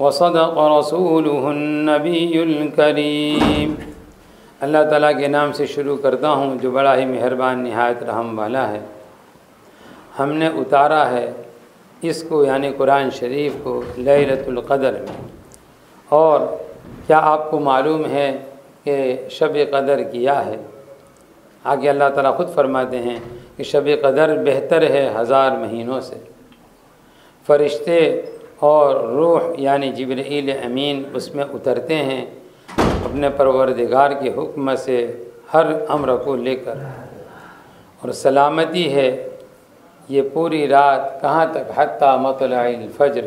वसदक़ रसूलुहुन्नबियुल करीम। अल्लाह ताला के नाम से शुरू करता हूँ जो बड़ा ही मेहरबान निहायत रहम वाला है। हमने उतारा है इसको यानी कुरान शरीफ को लैलतुल क़द्र में। और क्या आपको मालूम है कि शब क़द्र किया है? आगे अल्लाह ताला ख़ुद फरमाते हैं कि शब क़द्र बेहतर है हज़ार महीनों से। फ़रिश्ते और रूह यानी जिब्रील अमीन उसमें उतरते हैं अपने परवरदिगार के हुक्म से हर अम्र को लेकर। और सलामती है ये पूरी रात कहाँ तक? हत्ता मतलअल फ़ज्र,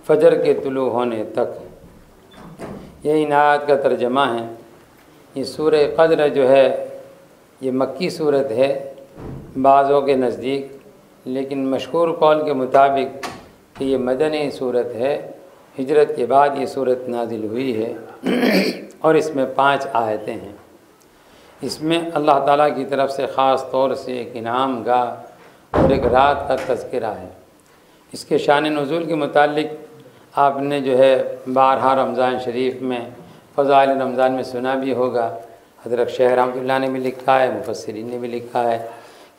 फ़जर के तुलू होने तक। ये इन आयत का तर्जमा है। ये सूरह क़द्र जो है ये मक्की सूरत है बाज़ों के नज़दीक, लेकिन मशहूर कौल के मुताबिक कि ये मदनी सूरत है। हिजरत के बाद ये सूरत नाजिल हुई है और इसमें 5 आयतें हैं। इसमें अल्लाह ताला की तरफ से ख़ास तौर से एक इनाम गाह और एक रात का तज़किरा है। इसके शान नुज़ूल के मुतालिक आपने जो है बारहा रमज़ान शरीफ में फ़ज़ाइल रमज़ान में सुना भी होगा। हज़रत शेख रहमतुल्लाह ने भी लिखा है, मुफ़स्सिरीन ने भी लिखा है।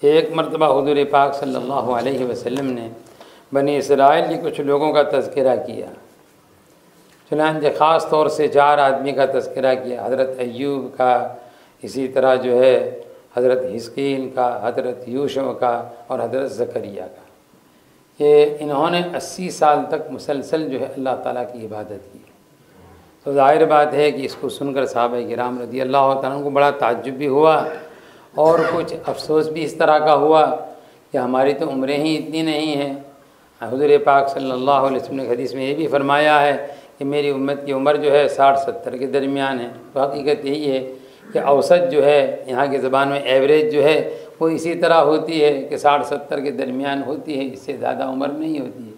एक मरतबा हुज़ूर पाक सल्लल्लाहु अलैहि वसल्लम ने बनी इसराइल के कुछ लोगों का तज़किरा किया। चुनांचे ख़ास तौर से 4 आदमी का तज़किरा किया। हज़रत अय्यूब का, इसी तरह जो है हज़रत हिस्कील का, हज़रत यूशुफ का और हज़रत ज़करिया का। ये इन्होंने 80 साल तक मुसलसल जो है अल्लाह ताला की इबादत की। तो ज़ाहिर बात है कि इसको सुनकर सहाबा किराम रज़ी अल्लाह तआला को बड़ा ताज्जुब भी हुआ और कुछ अफसोस भी इस तरह का हुआ कि हमारी तो उम्रें ही इतनी नहीं हैं। हुज़ूर पाक सल्लल्लाहु अलैहि वसल्लम ने हदीस में ये भी फरमाया है कि मेरी उम्मत की उम्र जो है 60-70 के दरमियान है। तो हकीकत यही है कि औसत जो है यहाँ की ज़बान में एवरेज जो है वो इसी तरह होती है कि 60-70 के दरमियान होती है, इससे ज़्यादा उम्र नहीं होती है।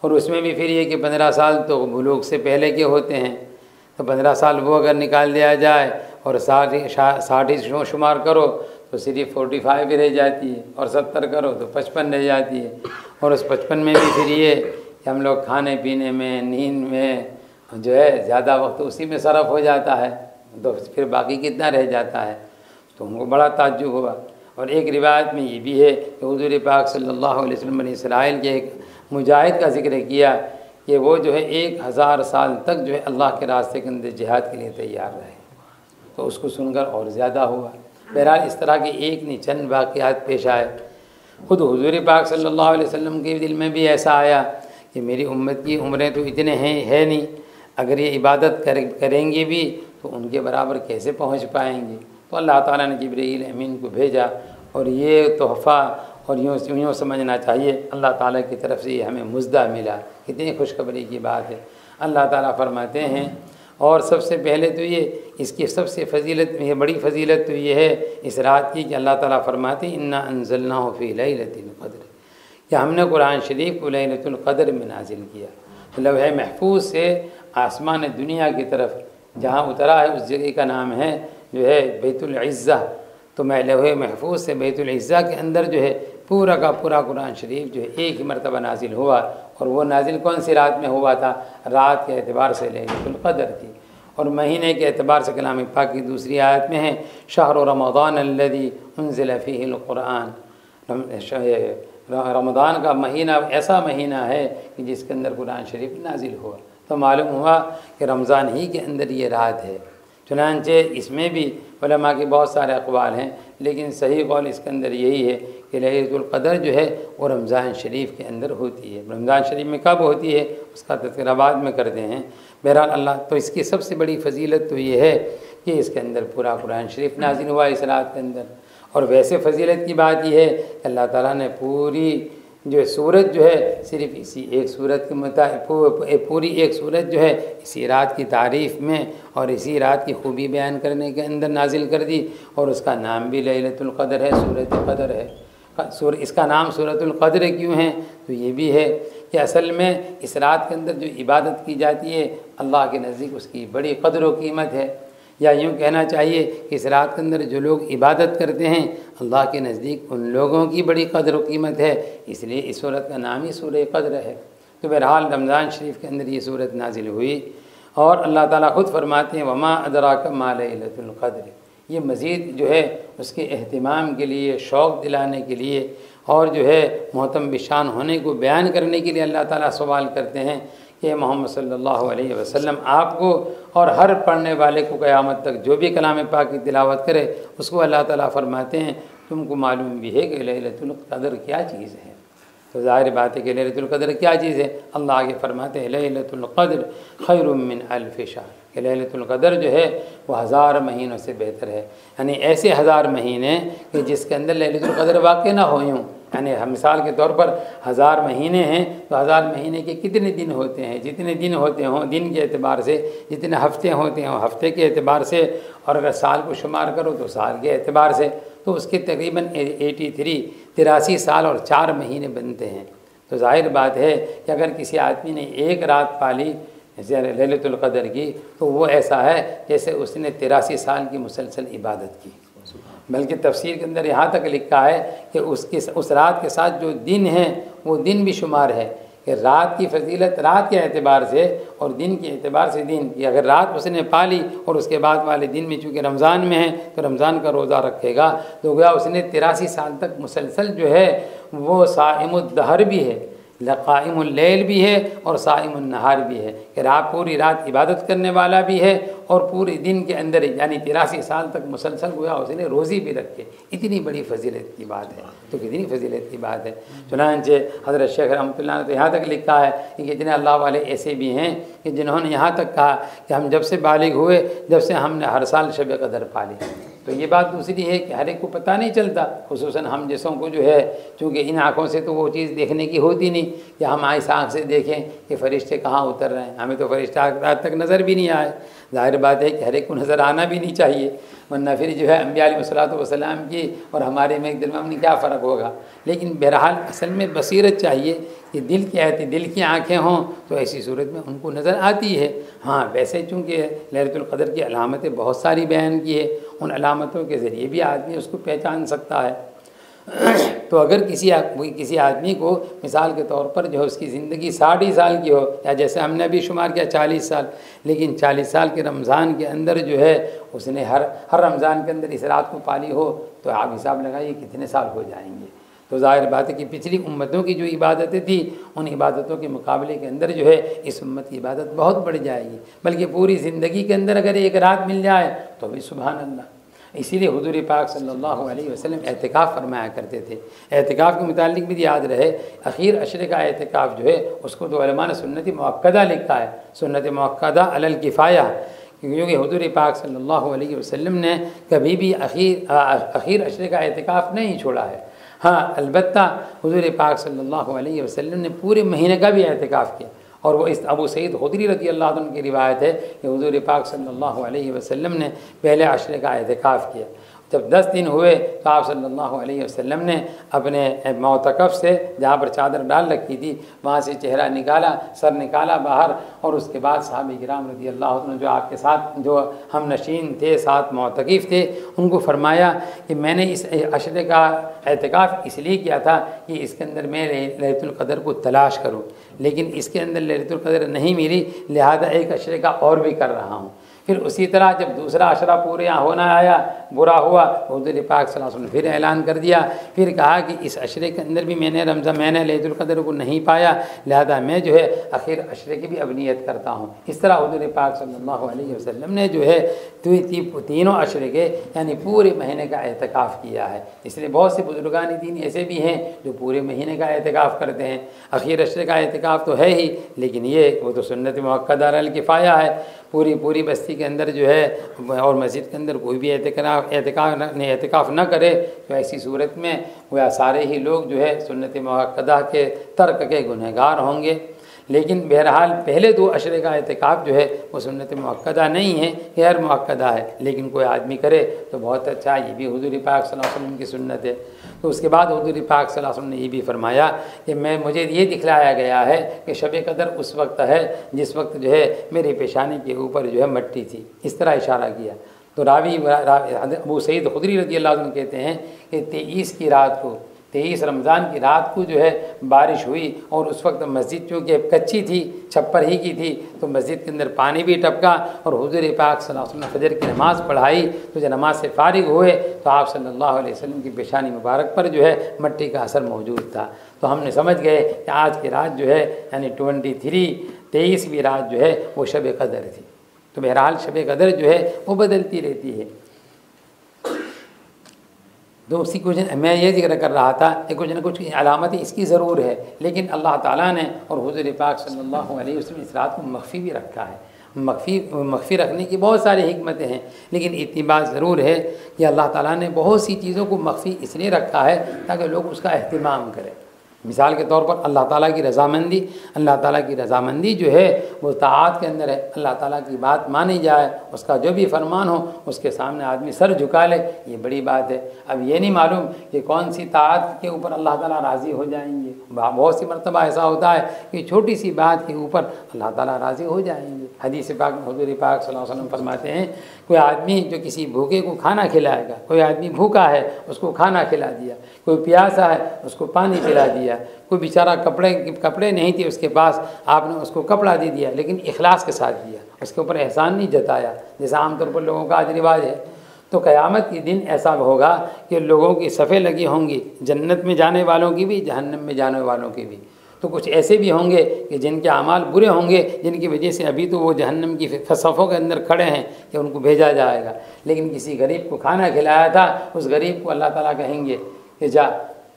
और उसमें भी फिर ये कि 15 साल तो बुलूग से पहले के होते हैं, तो 15 साल वो अगर निकाल दिया जाए और 60 शुमार करो तो सिर्फ 45 ही रह जाती है, और 70 करो तो 55 रह जाती है। और उस 55 में भी फिर ये कि हम लोग खाने पीने में, नींद में जो है ज़्यादा वक्त उसी में सरफ हो जाता है, तो फिर बाकी कितना रह जाता है। तो उनको बड़ा ताज्जुब हुआ। और एक रिवायत में ये भी है कि हुज़ूर पाक सल्लल्लाहु अलैहि वसल्लम बनी इसराइल के एक मुजाहिद का जिक्र किया कि वो जो है 1000 साल तक जो है अल्लाह के रास्ते के अंदर जिहाद के लिए तैयार रहे। तो उसको सुनकर और ज़्यादा हुआ। बहरहाल इस तरह के एक नहीं चंद वाक़यात पेश आए। खुद हुज़ूर पाक सल्लल्लाहु अलैहि वसल्लम के दिल में भी ऐसा आया कि मेरी उम्मत की उम्रें तो इतने है नहीं, अगर ये इबादत करेंगे भी तो उनके बराबर कैसे पहुँच पाएंगे। तो अल्लाह ताला ने जिब्रील अमीन को भेजा और ये तोहफ़ा, और यूँ समझना चाहिए अल्लाह ताला की तरफ से ये हमें मुज़्दा मिला। कितनी खुशखबरी की बात है। अल्लाह ताला फरमाते हैं, और सबसे पहले तो ये इसकी सबसे फजीलत, ये बड़ी फजीलत तो ये है इस रात की कि अल्लाह ताला फरमाते इन्ना अंज़लनाहु फ़ी लैलतिल क़द्र, कि हमने कुरान शरीफ को लैलतुल क़द्र में नाजिल किया। तो लौह महफूज से आसमान दुनिया की तरफ जहाँ उतरा है उस जगह का नाम है जो है बैतुल इज़्ज़ा। तो मैं लौह महफूज से बैतुल इज़्ज़ा के अंदर जो है पूरा का पूरा कुरान शरीफ जो है एक ही मरतबा नाजिल हुआ। और वो नाजिल कौन सी रात में हुआ था? रात के एतबार से लैलतुल क़द्र थी। और महीने के एतबार से कलाम पाक की दूसरी आयत में है शहर रमज़ान अल्लज़ी उन्ज़िल फ़ीहिल क़ुरआन। रमज़ान का महीना ऐसा महीना है कि जिसके अंदर कुरान शरीफ नाजिल हुआ। तो मालूम हुआ कि रमज़ान ही के अंदर ये रात है। चुनांचे इसमें भी उलमा के बहुत सारे अक़वाल हैं, लेकिन सही कौल इसके अंदर यही है कि लैलतुल क़द्र जो है वो रमज़ान शरीफ के अंदर होती है। रमज़ान शरीफ में कब होती है उसका तज़किरा बाद में करते हैं। बहरहाल अल्लाह तो इसकी सबसे बड़ी फजीलत तो ये है कि इसके अंदर पूरा कुरान शरीफ नाज़िल हुआ इस रात के अंदर। और वैसे फजीलत की बात यह है कि अल्लाह ताला ने पूरी जो सूरत जो है सिर्फ इसी एक सूरत के मुताबिक पूरी एक सूरत जो है इसी रात की तारीफ़ में और इसी रात की खूबी बयान करने के अंदर नाजिल कर दी। और उसका नाम भी लैलतुल क़द्र है, सूरत क़द्र है। इसका नाम सूरतुल क़द्र क्यों है? तो ये भी है कि असल में इस रात के अंदर जो इबादत की जाती है अल्लाह के नज़दीक उसकी बड़ी क़द्र व कीमत है। या यूँ कहना चाहिए कि इस रात के अंदर जो लोग इबादत करते हैं अल्लाह के नज़दीक उन लोगों की बड़ी क़द्र व कीमत है, इसलिए इस सूरत का नाम ही सूरह क़द्र है। तो बहरहाल रमज़ान शरीफ के अंदर ये सूरत नाजिल हुई और अल्लाह ताला ख़ुद फरमाते हैं वमा अदराक मा लैलतुल क़द्र। ये मज़ीद जो है उसके अहतमाम के लिए, शौक़ दिलाने के लिए और जो है मोहतम बिशान होने को बयान करने के लिए अल्लाह ताला सवाल करते हैं कि मोहम्मद सल्लल्लाहु अलैहि वसल्लम आपको और हर पढ़ने वाले को क़यामत तक जो भी कलाम पाक की तिलावत करे उसको अल्लाह ताला फरमाते हैं तुमको मालूम भी है कि लैलतुल क़द्र क्या चीज़ है। तो ज़ाहिर बात है कि लैलतुल क़द्र क्या चीज़ है। अल्लाह आगे फरमाते हैं लैलतुल क़द्र खैरुम मिन अल्फ़ि शहर, कि लैलतुल क़द्र जो है वो 1000 महीनों से बेहतर है। यानी ऐसे 1000 महीने कि जिसके अंदर लैलतुल क़द्र वाक़ ना हो यूँ। यानी हम मिसाल के तौर पर 1000 महीने हैं तो 1000 महीने के कितने दिन होते हैं, जितने दिन होते हों दिन के एतबार से, जितने हफ्ते होते हों हफ्ते के एतबार से, और अगर साल को शुमार करो तो साल के एतबार से, तो उसके तकरीबन 83 साल और 4 महीने बनते हैं। तो जाहिर बात है कि अगर किसी आदमी ने एक रात पाली लैलतुल क़द्र की तो वो ऐसा है जैसे उसने 83 साल की मुसलसल इबादत की। बल्कि तफसीर के अंदर यहाँ तक लिखा है कि उस रात के साथ जो दिन है वो दिन भी शुमार है, कि रात की फजीलत रात के एतबार से और दिन के एतबार से दिन की। अगर रात उसने पाली और उसके बाद वाले दिन में चूँकि रमज़ान में है तो रमज़ान का रोज़ा रखेगा तो गोया उसने 83 साल तक मुसलसल जो है वो साइमुद्दहर भी है, लक़ाइमुल लैल भी है और साइमुन नहार भी है, कि रात पूरी रात इबादत करने वाला भी है और पूरे दिन के अंदर यानी 83 साल तक मुसलसल गोया उसने रोज़ी भी रखे। इतनी बड़ी फजीलत की बात है। तो कितनी फजीलत की बात है। चुनांचे हज़रत शेख रहमतुल्लाह ने तो यहाँ तक लिखा है कि कितने अल्लाह वाले ऐसे भी हैं कि जिन्होंने यहाँ तक कहा कि हम जब से बालिग हुए जब से हमने हर साल शब क़द्र पाली। तो ये बात दूसरी है कि हर एक को पता नहीं चलता, खुसूसन हम जैसों को जो है चूँकि इन आँखों से तो वो चीज़ देखने की होती नहीं कि हम इस आँख से देखें कि फ़रिश्ते कहाँ उतर रहे हैं। हमें तो फ़रिश्ता आज तक नज़र भी नहीं आए। ज़ाहिर बात है कि हर एक को नज़र आना भी नहीं चाहिए, वरना फिर जो है अम्बिया अलैहिस्सलातु वस्सलाम की और हमारे में एक दिल में क्या फ़र्क होगा। लेकिन बहरहाल असल में बसीरत चाहिए कि दिल की आँखें हों तो ऐसी सूरत में उनको नज़र आती है। हाँ वैसे चूँकि लैलतुल क़द्र की अलामतें बहुत सारी बयान की है, उन अलामतों के ज़रिए भी आदमी उसको पहचान सकता है। तो अगर किसी आदमी को मिसाल के तौर पर जो है उसकी ज़िंदगी 60 साल की हो, या जैसे हमने अभी शुमार किया 40 साल, लेकिन 40 साल के रमज़ान के अंदर जो है उसने हर रमज़ान के अंदर इस रात को पाली हो तो आप हिसाब लगाइए कितने साल हो जाएंगे। तो ज़ाहिर बात है कि पिछली उम्मतों की जो इबादतें थी उन इबादतों के मुकाबले के अंदर जो है इस उम्मत की इबादत बहुत बढ़ जाएगी। बल्कि पूरी ज़िंदगी के अंदर अगर एक रात मिल जाए तो भी सुभान अल्लाह। इसीलिए हुज़ूर पाक सल्लल्लाहु अलैहि वसल्लम एहतिकाफ़ फरमाया करते थे। एहतिकाफ़ के मुतालिक भी याद रहे अखीर अशरे का एहतिकाफ़ जो है उसको तो उलमा ने सुन्नत मुअक्कदा लिखा है, सुन्नत मुअक्कदा अलल किफ़ाया, क्योंकि हुज़ूर पाक सल्लल्लाहु अलैहि वसल्लम ने कभी भी अखीर अशरे का एहतिकाफ़ नहीं छोड़ा है। हाँ अलबत्ता हुज़ूर पाक सल्लल्लाहु अलैहि वसल्लम ने पूरे महीने का भी एहतिकाफ़ किया। और वो इस अबू सईद खुदरी रज़ी अल्लाह अन्हु की रिवायत है कि हुज़ूर पाक सल्लल्लाहु अलैहि वसल्लम ने पहले अशरे का एहतिकाफ़ किया। जब 10 दिन हुए तो आप सल्लल्लाहु अलैहि वसल्लम ने अपने मोतकफ़ से जहाँ पर चादर डाल रखी थी वहाँ से चेहरा निकाला, सर निकाला बाहर, और उसके बाद सहाबा किराम रज़ी अल्लाह अन्हुम जो आपके साथ जो हम नशीन थे, साथ मोतकिफ़ थे, उनको फरमाया कि मैंने इस अशरे का एहतिकाफ़ इसलिए किया था कि इसके अंदर मैं लैलतुल क़द्र को तलाश करूँ, लेकिन इसके अंदर लैलतुल क़द्र नहीं मिली, लिहाजा एक अशरे का और भी कर रहा हूँ। फिर उसी तरह जब दूसरा अशरा पूरे यहाँ होना आया, बुरा हुआ, हुज़ूर पाक सल्लल्लाहु अलैहि वसल्लम ने फिर ऐलान कर दिया, फिर कहा कि इस अशरे के अंदर भी मैंने लैलतुल क़द्र को नहीं पाया, लिहाजा मैं जो है आखिर अशरे की भी अब नियत करता हूँ। इस तरह हुज़ूर पाक सल्लल्लाहु अलैहि वसल्लम ने जो है तीनों अशरे के यानी पूरे महीने का एहतिकाफ़ किया है। इसलिए बहुत से बुजुर्गान दीन ऐसे भी हैं जो पूरे महीने का एहतिकाफ़ करते हैं। आखिर अशरे का एहतिकाफ़ तो है ही, लेकिन ये वो तो सुन्नत मुअक्कदा अल किफ़ाया है। पूरी बस्ती के अंदर जो है और मस्जिद के अंदर कोई भी एहतिकाफ़ न करे तो ऐसी सूरत में वह सारे ही लोग जो है सुन्नत मुअक्कदा के तर्क के गुनहगार होंगे। लेकिन बहरहाल पहले 2 अशरे का एहतिकाफ़ जो है वो सुन्नत मुअक्कदा नहीं है, गैर मुअक्कदा है, लेकिन कोई आदमी करे तो बहुत अच्छा, ये भी हुज़ूर पाक सल्लल्लाहु अलैहि वसल्लम की सुन्नत है। तो उसके बाद हुज़ूर पाक सल्लल्लाहु अलैहि वसल्लम ने ये भी फरमाया कि मुझे ये दिखलाया गया है कि शब कदर उस वक्त है जिस वक्त जो है मेरी पेशानी के ऊपर जो है मट्टी थी। इस तरह इशारा किया। तो रावी अबू सईद खुदरी रज़ी अल्लाह अन्हु कहते हैं कि 23 की रात को, 23 रमज़ान की रात को जो है बारिश हुई और उस वक्त मस्जिद चूँकि कच्ची थी, छप्पर ही की थी, तो मस्जिद के अंदर पानी भी टपका और हुज़ूर पाक सल्लल्लाहु अलैहि वसल्लम ने फजर की नमाज़ पढ़ाई। तो जब नमाज से फारिग हुए तो आप सल्लल्लाहु अलैहि वसल्लम की पेशानी मुबारक पर जो है मट्टी का असर मौजूद था। तो हमने समझ गए कि आज की रात जो है यानी 23वीं रात जो है वो शब कदर थी। तो बहरहाल शब कदर जो है वो बदलती रहती है। तो उसी कुछ मैं ये जिक्र कर रहा था कि कुछ न कुछ अलामतें इसकी ज़रूर है, लेकिन अल्लाह ताला ने और हुज़ूर पाक सल्लल्लाहु अलैहि वसल्लम इस रात को मख्फी भी रखा है। मख्फी रखने की बहुत सारी हिकमतें हैं, लेकिन इतनी बात ज़रूर है कि अल्लाह ताला ने बहुत सी चीज़ों को मख्फी इसलिए रखा है ताकि लोग उसका अहतमाम करें। मिसाल के तौर पर अल्लाह ताला की रज़ामंदी जो है वो ताआत के अंदर है। अल्लाह ताला की बात मानी जाए, उसका जो भी फरमान हो उसके सामने आदमी सर झुका ले, ये बड़ी बात है। अब ये नहीं मालूम कि कौन सी ताआत के ऊपर अल्लाह ताला राज़ी हो जाएंगे। बहुत सी मरतबा ऐसा होता है कि छोटी सी बात के ऊपर अल्लाह ताला राज़ी हो जाएंगे। हदीस पाक में हुज़ूर पाक सल्लल्लाहु अलैहि वसल्लम फरमाते हैं, कोई आदमी जो किसी भूखे को खाना खिलाएगा, कोई आदमी भूखा है उसको खाना खिला दिया, कोई प्यासा है उसको पानी पिला दिया, कोई बेचारा कपड़े नहीं थे उसके पास, आपने उसको कपड़ा दे दिया लेकिन इखलास के साथ दिया, उसके ऊपर एहसान नहीं जताया जैसा आमतौर पर लोगों का आज रिवाज है। तो क़यामत के दिन ऐसा होगा कि लोगों की सफ़ें लगी होंगी, जन्नत में जाने वालों की भी, जहन्नम में जाने वालों की भी। तो कुछ ऐसे भी होंगे कि जिनके अमाल बुरे होंगे, जिनकी वजह से अभी तो वो जहन्नम की सफ़ों के अंदर खड़े हैं कि उनको भेजा जाएगा। लेकिन किसी गरीब को खाना खिलाया था, उस गरीब को अल्लाह ताला कहेंगे कि जा,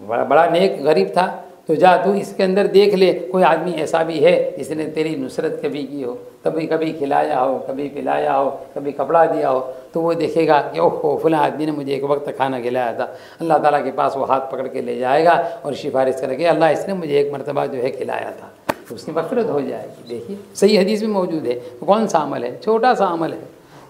बड़ा नेक गरीब था, तो जा तू इसके अंदर देख ले, कोई आदमी ऐसा भी है जिसने तेरी नुसरत कभी की हो, कभी खिलाया हो, कभी पिलाया हो, कभी कपड़ा दिया हो। तो वो देखेगा कि ओहो फलां आदमी ने मुझे एक वक्त खाना खिलाया था। अल्लाह ताला के पास वो हाथ पकड़ के ले जाएगा और सिफारिश करेंगे, अल्लाह इसने मुझे एक मरतबा जो है खिलाया था, तो उसकी मग़फ़िरत हो जाएगी। देखिए सही हदीस में मौजूद है। तो कौन सा अमल है? छोटा सा अमल है।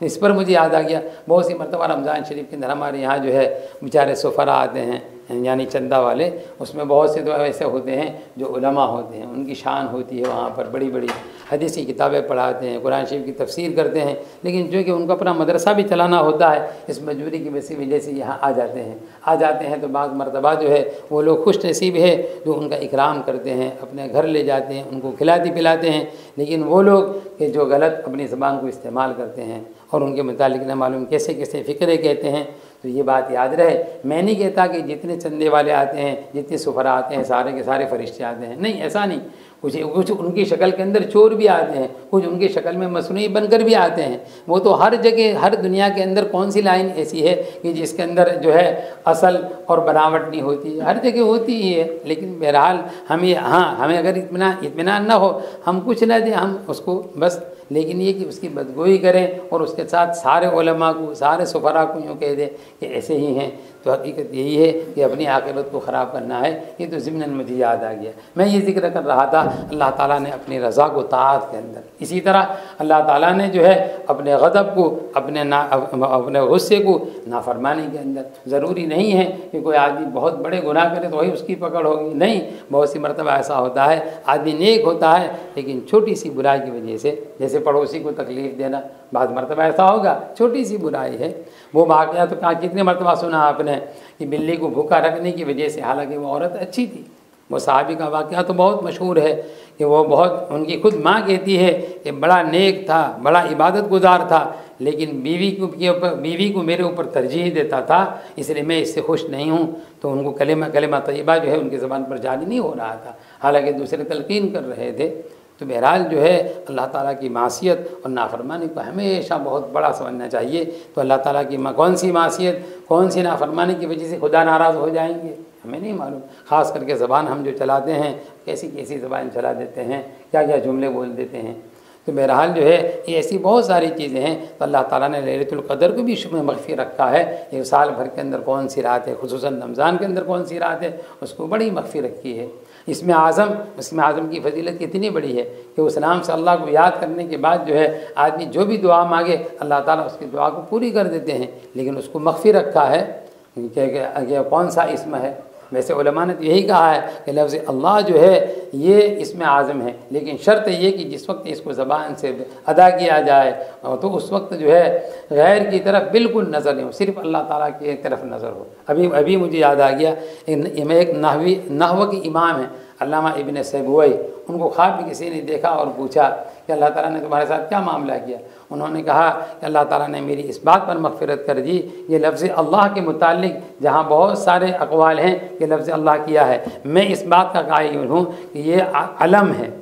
इस पर मुझे याद आ गया, बहुत सी मरतबा रमज़ान शरीफ के अंदर हमारे यहाँ जो है बेचारे सुफ़रा आते हैं, यानी चंदा वाले, उसमें बहुत से तो ऐसे होते हैं जो उलमा होते हैं, उनकी शान होती है, वहाँ पर बड़ी बड़ी हदीस की किताबें पढ़ाते हैं, कुरान शरीफ की तफसीर करते हैं, लेकिन जो कि उनको अपना मदरसा भी चलाना होता है, इस मजबूरी की वजह से यहाँ आ जाते हैं। तो बाद मरतबा जो है वो लोग खुश नसीब है जो उनका इकराम करते हैं, अपने घर ले जाते हैं, उनको खिलाते पिलाते हैं। लेकिन वो लोग कि जो गलत अपनी ज़बान को इस्तेमाल करते हैं और उनके मुतालिक न मालूम कैसे कैसे फ़िक्रे कहते हैं, तो ये बात याद रहे। मैं नहीं कहता कि जितने चंदे वाले आते हैं, जितने सुफरा आते हैं, सारे के सारे फरिश्ते आते हैं, नहीं, ऐसा नहीं। कुछ उनकी शक्ल के अंदर चोर भी आते हैं, कुछ उनकी शक्ल में मसनूई बनकर भी आते हैं। वो तो हर जगह, हर दुनिया के अंदर कौन सी लाइन ऐसी है कि जिसके अंदर जो है असल और बनावट नहीं होती है? हर जगह होती ही है। लेकिन बहरहाल हमें अगर इत्मीनान ना हो, हम कुछ ना दें, हम उसको बस, लेकिन ये कि उसकी बदगोई करें और उसके साथ सारे उलमा को, सारे सुफरा को यूँ कह दें कि ऐसे ही हैं, तो हकीकत यही है कि अपनी आखिरत को ख़राब करना है। ये तो ज़िम्नन मुझे याद आ गया। मैं ये जिक्र कर रहा था, अल्लाह ताला ने अपनी रज़ा को ताअत के अंदर, इसी तरह अल्लाह ताला ने जो है अपने ग़ज़ब को, अपने गुस्से को नाफरमानी के अंदर। ज़रूरी नहीं है कि कोई आदमी बहुत बड़े गुनाह करे तो वही उसकी पकड़ होगी, नहीं। बहुत सी मरतबा ऐसा होता है आदमी नेक होता है लेकिन छोटी सी बुराई की वजह से, जैसे पड़ोसी को तकलीफ़ देना, बाद मरतबा ऐसा होगा, छोटी सी बुराई है। वो वाक़या तो कहाँ कितने मरतबा सुना आपने कि बिल्ली को भूखा रखने की वजह से, हालांकि वो औरत अच्छी थी, वो सहाबी का वाक़या तो बहुत मशहूर है कि वो बहुत, उनकी खुद माँ कहती है कि बड़ा नेक था, बड़ा इबादत गुजार था, लेकिन बीवी को मेरे ऊपर तरजीह देता था, इसलिए मैं इससे खुश नहीं हूँ। तो उनको कलेमा तय्यबा जो है उनकी ज़बान पर जारी नहीं हो रहा था, हालांकि दूसरे तलकीन कर रहे थे। तो बहरहाल जो है अल्लाह ताला की मासियत और नाफरमानी को हमेशा बहुत बड़ा समझना चाहिए। तो अल्लाह ताला की कौन सी मासियत, कौन सी नाफरमानी की वजह से खुदा नाराज़ हो जाएंगे, हमें नहीं मालूम। ख़ास करके ज़बान हम जो चलाते हैं, कैसी कैसी ज़बान चला देते हैं, क्या क्या जुमले बोल देते हैं। तो बहरहाल जो है ये ऐसी बहुत सारी चीज़ें हैं। तो अल्लाह ताला ने लैलतुल क़द्र को भी शुमार मख्फी रखा है। एक साल भर के अंदर कौन सी रात है, खुसूसन रमज़ान के अंदर कौन सी रात है, उसको बड़ी मख्फी रखी है। इसमें आज़म की फजीलत कितनी बड़ी है कि उस नाम से अल्लाह को याद करने के बाद जो है आदमी जो भी दुआ मांगे अल्लाह ताला उसकी दुआ को पूरी कर देते हैं। लेकिन उसको मख्फी रखा है कि कौन सा इसम है। वैसे उलमा ने तो यही कहा है कि लफ्ज़ अल्लाह जो है ये इसमें आज़म है, लेकिन शर्त ये कि जिस वक्त इसको ज़बान से अदा किया जाए तो उस वक्त जो है गैर की तरफ बिल्कुल नज़र नहीं हो, सिर्फ अल्लाह ताला की तरफ नज़र हो। अभी मुझे याद आ गया, एक नहव के इमाम है अल्लामा इब्न सैबुई, उनको ख्वाब में किसी ने देखा और पूछा कि अल्लाह ताला ने तुम्हारे साथ क्या मामला किया। उन्होंने कहा कि अल्लाह ताला ने मेरी इस बात पर मग़फ़िरत कर दी, ये लफ्ज़ अल्लाह के मुतालिक जहाँ बहुत सारे अक़वाल हैं कि लफ्ज़ अल्लाह किया है, मैं इस बात का कायल हूँ कि ये अलम है।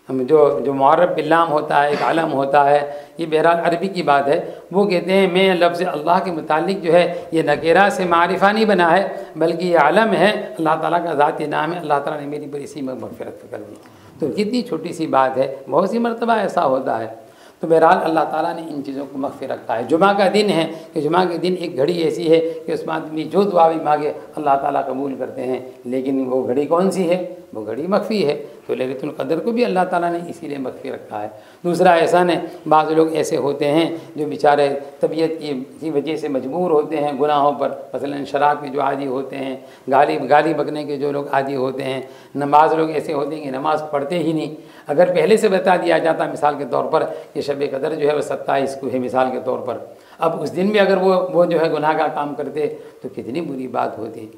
जो मुअर्रब बिल्लाम होता है, एक अलम होता है, ये बहरहाल अरबी की बात है। वो कहते हैं मैं लफ्ज़ अल्लाह के मुतालिक जो है ये नकेरा से मारिफा नहीं बना है, बल्कि ये अलम है, अल्लाह ताला का ज़ाती नाम है। अल्लाह ताला ने मेरी बड़ी सी मग़फ़िरत कर दी। तो कितनी छोटी सी बात है, बहुत सी मरतबा ऐसा होता है। तो बहरहाल अल्लाह ताला ने इन चीज़ों को मग़फ़िर रखा है। जुमा का दिन है कि जुमा के दिन एक घड़ी ऐसी है कि उसमें आदमी जो दुआ भी मांगे अल्लाह ताला कबूल करते हैं, लेकिन वो घड़ी कौन सी है, वो घड़ी मख्फ़ी है। तो लैलतुल क़द्र को भी अल्लाह ताला ने इसीलिए मख्फ़ी रखा है। दूसरा एहसान है, बाज़ लोग ऐसे होते हैं जो बेचारे तबीयत की वजह से मजबूर होते हैं गुनाहों पर, मसलन शराब के जो आदी होते हैं, गाली बकने के जो लोग आदी होते हैं, नमाज लोग ऐसे होते हैं कि नमाज़ पढ़ते ही नहीं। अगर पहले से बता दिया जाता मिसाल के तौर पर कि शब क़द्र जो है वह 27 को है मिसाल के तौर पर, अब उस दिन भी अगर वो जो है गुनाह का काम करते तो कितनी बुरी बात होती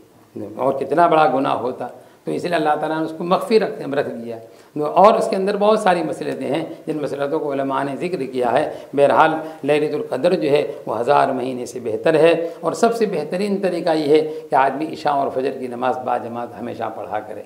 और कितना बड़ा गुनाह होता। तो इसलिए अल्लाह ताला ने उसको मख्फी रख दिया। और उसके अंदर बहुत सारी मसलतें हैं जिन मसलतों को उलमा ने ज़िक्र किया है। बहरहाल लैलतुल क़द्र जो है वो 1000 महीने से बेहतर है, और सबसे बेहतरीन तरीका ये है कि आदमी इशा और फजर की नमाज़ बाजमात हमेशा पढ़ा करे।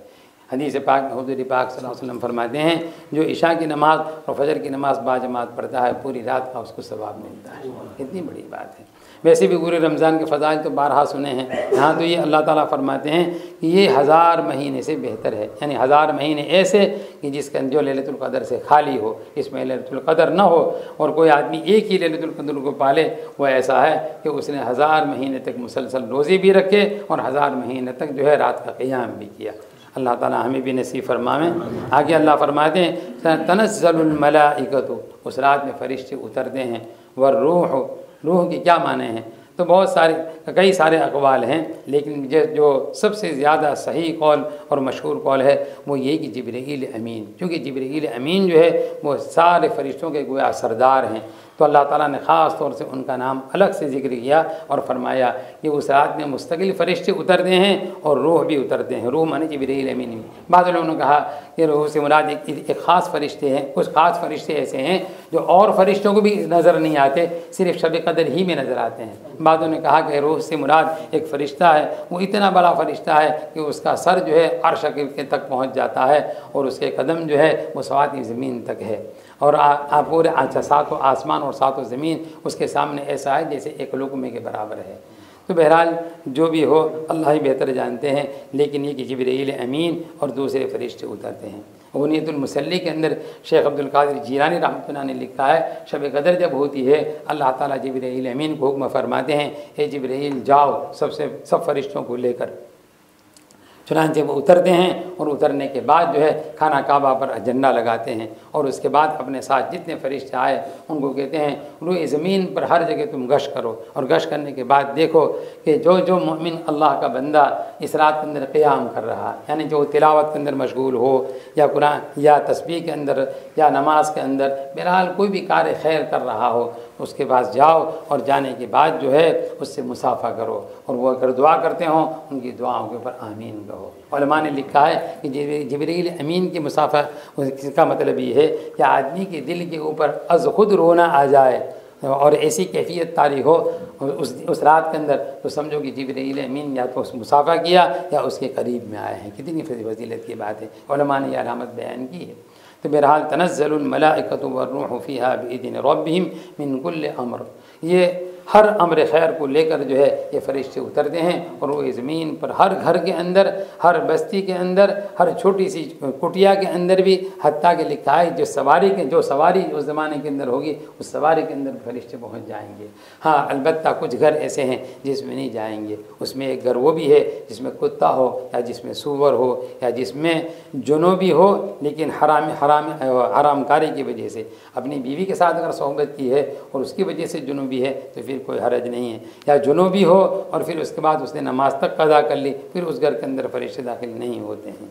हदीस पाक में हुज़ूर पाक सल्लल्लाहु अलैहि वसल्लम फरमाते हैं जो इशा की नमाज़ और फजर की नमाज़ बाजमात पढ़ता है पूरी रात का उसको सवाब मिलता है। कितनी बड़ी बात है। वैसे भी पूरे रमज़ान के फ़ज़ाइल तो बारहा सुने हैं, यहाँ तो ये अल्लाह ताला फरमाते हैं कि ये 1000 महीने से बेहतर है। यानी 1000 महीने ऐसे कि जिसके जो लैलतुल क़द्र से खाली हो, इसमें लैलतुल क़द्र ना हो, और कोई आदमी एक ही लैलतुल क़द्र को पाले, वो ऐसा है कि उसने 1000 महीने तक मुसलसल रोज़े भी रखे और 1000 महीने तक जो है रात का क़ियाम भी किया। अल्लाह ताला हमें भी नसीब फरमावें। आगे अल्लाह फरमाते हैं तनज़्ज़लुल मलाइकतु, उस रात में फ़रिश्ते उतरते हैं। रूह के क्या माने हैं, तो कई सारे अक़वाल हैं, लेकिन जो सबसे ज़्यादा सही कौल और मशहूर कौल है वो ये कि जिब्रील अमीन, क्योंकि जिब्रील अमीन जो है वो सारे फ़रिश्तों के गोया सरदार हैं। तो अल्लाह ताला ने ख़ास तौर से उनका नाम अलग से ज़िक्र किया और फरमाया कि उस रात में मुस्तकिल फ़रिश्ते उतरते हैं और रूह भी उतरते हैं। रूह माने जिब्रील अमीन। बाद लोगों ने कहा कि रूह से मुराद एक ख़ास फ़रिश्ते हैं। कुछ ख़ास फ़रिश्ते ऐसे हैं जो और फ़रिश्तों को भी नज़र नहीं आते, सिर्फ शब क़द्र ही में नज़र आते हैं। बाद ने कहा कि रूह से मुराद एक फ़रिश्ता है, वो इतना बड़ा फ़रिश्ता है कि उसका सर जो है अर्श के तक पहुँच जाता है और उसके कदम जो है वो सवाती ज़मीन तक है, और आप पूरे सातों आसमान और सातों ज़मीन उसके सामने ऐसा है जैसे एक लुक़मे के बराबर है। तो बहरहाल जो भी हो अल्लाह ही बेहतर जानते हैं, लेकिन ये कि जिब्रील अमीन और दूसरे फ़रिश्ते उतरते हैं। उनीयतुल मुसल्ली के अंदर शेख अब्दुल कादिर जीलानी रहमतुल्लाह ने लिखा है शब क़द्र जब होती है अल्लाह ताला जिब्रील अमीन को हुक्म फरमाते हैं, हे जिब्रील जाओ सब फ़रिश्तों को लेकर। चुनांचे वो उतरते हैं और उतरने के बाद जो है खाना काबा पर झंडा लगाते हैं और उसके बाद अपने साथ जितने फरिश्ते आए उनको कहते हैं रूए ज़मीन पर हर जगह तुम गश्त करो, और गश्त करने के बाद देखो कि जो मोमिन अल्लाह का बंदा इस रात के अंदर क़याम कर रहा है, यानी जो तिलावत के अंदर मशगूल हो या कुरान या तस्बीह के अंदर या नमाज के अंदर, बहरहाल कोई भी कार्य खैर कर रहा हो, उसके पास जाओ और जाने के बाद जो है उससे मुसाफा करो, और वो अगर दुआ करते हों उनकी दुआओं के ऊपर आमीन कहो। उलमा ने लिखा है कि जिब्रील अमीन की मुसाफा इसका मतलब ये है कि आदमी के दिल के ऊपर अज़ खुद रोना आ जाए और ऐसी कैफियत तारी हो उस रात के अंदर, तो समझो कि जिब्रील अमीन या तो उस मुसाफा किया या उसके करीब में आए हैं। कितनी फजीलत की बात है, उलमा ने यह अलामत बयान की है। तो बहरहाल तनज़्ज़लुल मलाइकतु वर्रूहु फ़ीहा बिइज़्नि रब्बिहिम मिन कुल्लि अम्र, ये हर अम्र खैर को लेकर जो है ये फरिश्ते उतरते हैं और वो ज़मीन पर हर घर के अंदर, हर बस्ती के अंदर, हर छोटी सी कुटिया के अंदर भी, हत्ता के लिखा है जो सवारी उस ज़माने के अंदर होगी उस सवारी के अंदर फरिश्ते पहुंच जाएंगे। हाँ, अलबत्ता कुछ घर ऐसे हैं जिसमें नहीं जाएंगे। उसमें एक घर वो भी है जिसमें कुत्ता हो या जिसमें सूअर हो या जिसमें जुनूबी हो, लेकिन हरामकारी की वजह से अपनी बीवी के साथ अगर सोहबत की है और उसकी वजह से जुनूबी है तो फिर कोई हरज नहीं है। या जुनूबी हो और फिर उसके बाद उसने नमाज तक कदा कर ली, फिर उस घर के अंदर फरिश्ते दाखिल नहीं होते हैं।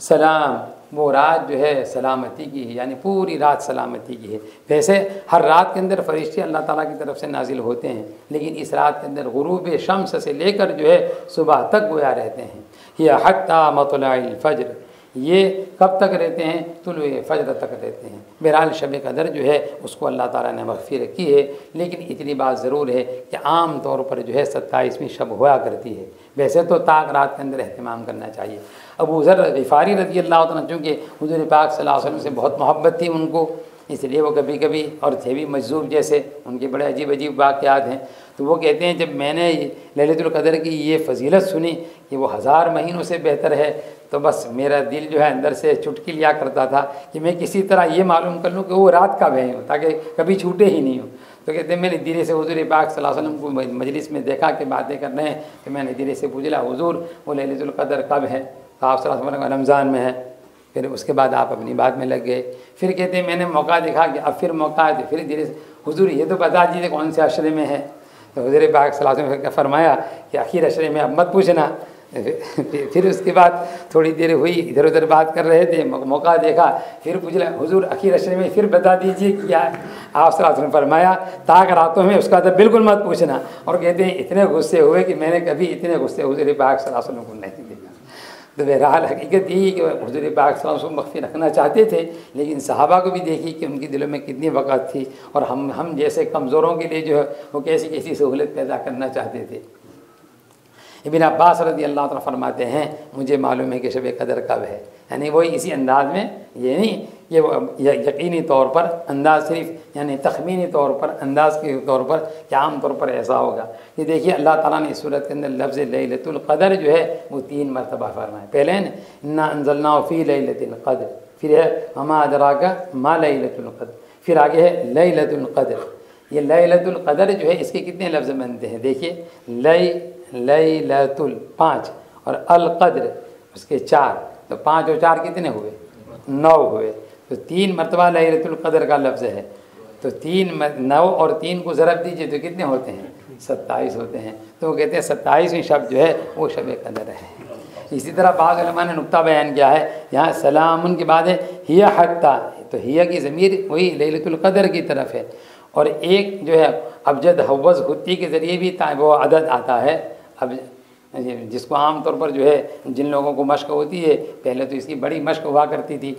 सलाम, वो रात जो है सलामती की है, यानी पूरी रात सलामती की है। वैसे हर रात के अंदर फरिश्ते अल्लाह ताला की तरफ से नाजिल होते हैं, लेकिन इस रात के अंदर गुरूब शम्स से लेकर जो है सुबह तक गोया रहते हैं। या हत्ता मतलाइल फज्र, ये कब तक रहते हैं? तुलुए फज्र तक रहते हैं। बहरहाल शब कदर जो है उसको अल्लाह ताला ने मग़फ़िरत की है, लेकिन इतनी बात ज़रूर है कि आम तौर पर जो है 27वीं शब हुआ करती है। वैसे तो ताक रात के अंदर अहतमाम करना चाहिए। अबू ज़र ग़िफ़ारी रज़ी अल्लाह तआला, चूँकि हुज़ूर पाक सल्लल्लाहु अलैहि वसल्लम से बहुत मोहब्बत थी उनको, इसलिए वो कभी कभी, और थे भी मजज़ूब जैसे, उनके बड़े अजीब अजीब वाक़यात हैं। तो वो कहते हैं जब मैंने लैलतुल क़द्र की ये फजीलत सुनी कि वो 1000 महीनों से बेहतर है, तो बस मेरा दिल जो है अंदर से चुटकी लिया करता था कि मैं किसी तरह ये मालूम कर लूँ कि वो रात कब है, ताकि कभी छूटे ही नहीं हो। तो कहते हैं मैंने धीरे से हुज़ूर पाक सल्लल्लाहु अलैहि वसल्लम को मजलिस में देखा कि बातें कर रहे हैं, तो मैंने धीरे से पूछा हुज़ूर वो लैलतुल क़द्र कब है? तो आप सल्लल्लाहु अलैहि वसल्लम रमज़ान में है। फिर उसके बाद आप अपनी बात में लग गए। फिर कहते हैं मैंने मौका देखा कि अब फिर मौका है, तो फिर धीरे से हुज़ूर ये तो बता दीजिए कौन से अशरे में है। तो हुज़ूर पाक सल्लल्लाहु अलैहि वसल्लम ने फरमाया कि आखिर अशरे में अब मत पूछना। फिर उसके बाद थोड़ी देर हुई, इधर उधर बात कर रहे थे, मौका देखा, फिर पूछा हुज़ूर आखिर अशरे में फिर बता दीजिए क्या है। आप सल्लल्लाहु अलैहि वसल्लम ने फरमाया ताक रातों में उसका तो बिल्कुल मत पूछना। और कहते हैं इतने गुस्से हुए कि मैंने कभी इतने गुस्से हुज़ूर पाक सल्लल्लाहु अलैहि वसल्लम को नहीं देखा। तो बहरहाल हकीकत यही कि हुज़ूर पाक सल्लल्लाहु अलैहि वसल्लम मख्फी रखना चाहते थे, लेकिन सहाबा को भी देखी कि उनके दिलों में कितनी वक़्त थी, और हम जैसे कमज़ोरों के लिए जो है वो कैसी कैसी सहूलत पैदा करना चाहते थे। इब्न अब्बास रज़ी अल्लाह तआला फरमाते हैं मुझे मालूम है कि शब कदर कब है, यानी वही इसी अंदाज़ में, ये नहीं ये यकीनी तौर पर अंदाज़, सिर्फ यानी तखमीनी तौर पर, अंदाज़ के तौर पर कि आम तौर पर ऐसा होगा। ये देखिए अल्लाह ताला ने इस सूरत के अंदर लफ्ज़ लैलतुल क़द्र जो है वो 3 मरतबा फरमाया। पहले है इन्ना अंज़लनाहु फ़ी लैलतिल क़द्र, फिर है वमा अदराका मा लैलतुल क़द्र, फिर आगे है लैलतुल क़द्र। ये लैलतुल क़द्र जो है इसके कितने लफ्ज़ बनते हैं? देखिए लैलतुल 5 और अल क़द्र उसके 4, तो 5 और 4 कितने हुए? 9 हुए। तो 3 मरतबा लैलतुल क़द्र का लफ्ज़ है, तो 9 और 3 को ज़रब दीजिए तो कितने होते हैं? 27 होते हैं। तो वो कहते हैं 27वीं शब जो है वो शब कदर है। इसी तरह बाज़ उलमा ने नुक्ता बयान किया है, यहाँ सलामुन के बाद है हिया हत्ता, तो हिया की ज़मीर वही लैलतुल क़द्र की तरफ है। और एक जो है अबजद हव्वज़ हुत्ती के ज़रिए भी वो अदद आता है, अब जिसको आम तौर पर जो है जिन लोगों को मश्क होती है, पहले तो इसकी बड़ी मश्क हुआ करती थी।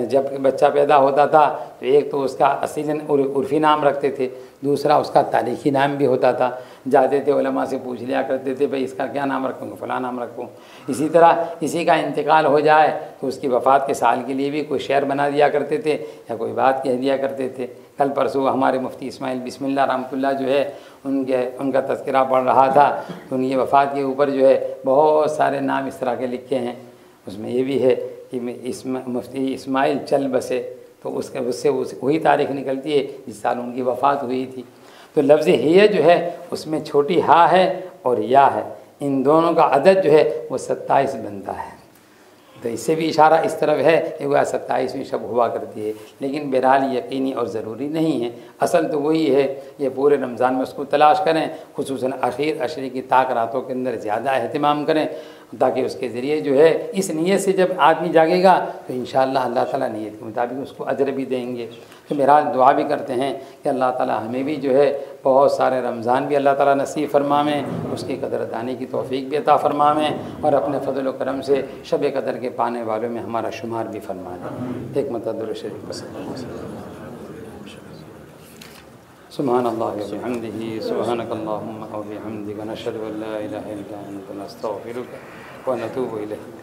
जब बच्चा पैदा होता था तो एक तो उसका असीलन उर्फ़ी नाम रखते थे, दूसरा उसका तारीख़ी नाम भी होता था। जाते थे उलमा से पूछ लिया करते थे भाई इसका क्या नाम रखूँ, फ़लाँ नाम रखूँ। इसी तरह किसी का इंतकाल हो जाए तो उसकी वफ़ात के साल के लिए भी कोई शेर बना दिया करते थे या कोई बात कह दिया करते थे। कल परसों हमारे मुफ्ती इस्माइल बिस्मिल्लाह रहमतुल्लाह जो है उनका तज़किरा पढ़ रहा था, तो उनकी वफ़ात के ऊपर जो है बहुत सारे नाम इस तरह के लिखे हैं। उसमें ये भी है कि मुफ्ती इस्माइल चल बसे, तो उससे वही तारीख़ निकलती है जिस साल उनकी वफ़ात हुई थी। तो लफ्ज़ हिया जो है उसमें छोटी हा है और या है, इन दोनों का अदद जो है वो 27 बनता है। तो इससे भी इशारा इस तरफ है कि वह 27वीं शब हुआ करती है, लेकिन बहरहाल यकीनी और ज़रूरी नहीं है। असल तो वही है ये पूरे रमज़ान में उसको तलाश करें, खुसूसन आखिर अशरे की ताक रातों के अंदर ज़्यादा अहतमाम करें। ताकि उसके ज़रिए जो है इस नीयत से जब आदमी जागेगा तो इंशाअल्लाह अल्लाह ताला नीयत के मुताबिक उसको अजर भी देंगे। तो मेरा दुआ भी करते हैं कि अल्लाह ताला हमें भी जो है बहुत सारे रमज़ान भी अल्लाह ताला नसीब फरमावें, उसकी कदरदानी की तौफीक भी अता फरमावें और अपने फजल व करम से शब कदर के पाने वालों में हमारा शुमार भी फरमा दें। एक मतदर शरीफ पसंद सुब्हानल्लाह व बिहम्दिही सुब्हानकल्लाहुम्मा व बिहम्दिका नशहदु अन ला इलाहा इल्ला अंता नस्तगफिरुका व नतूबु इलैक।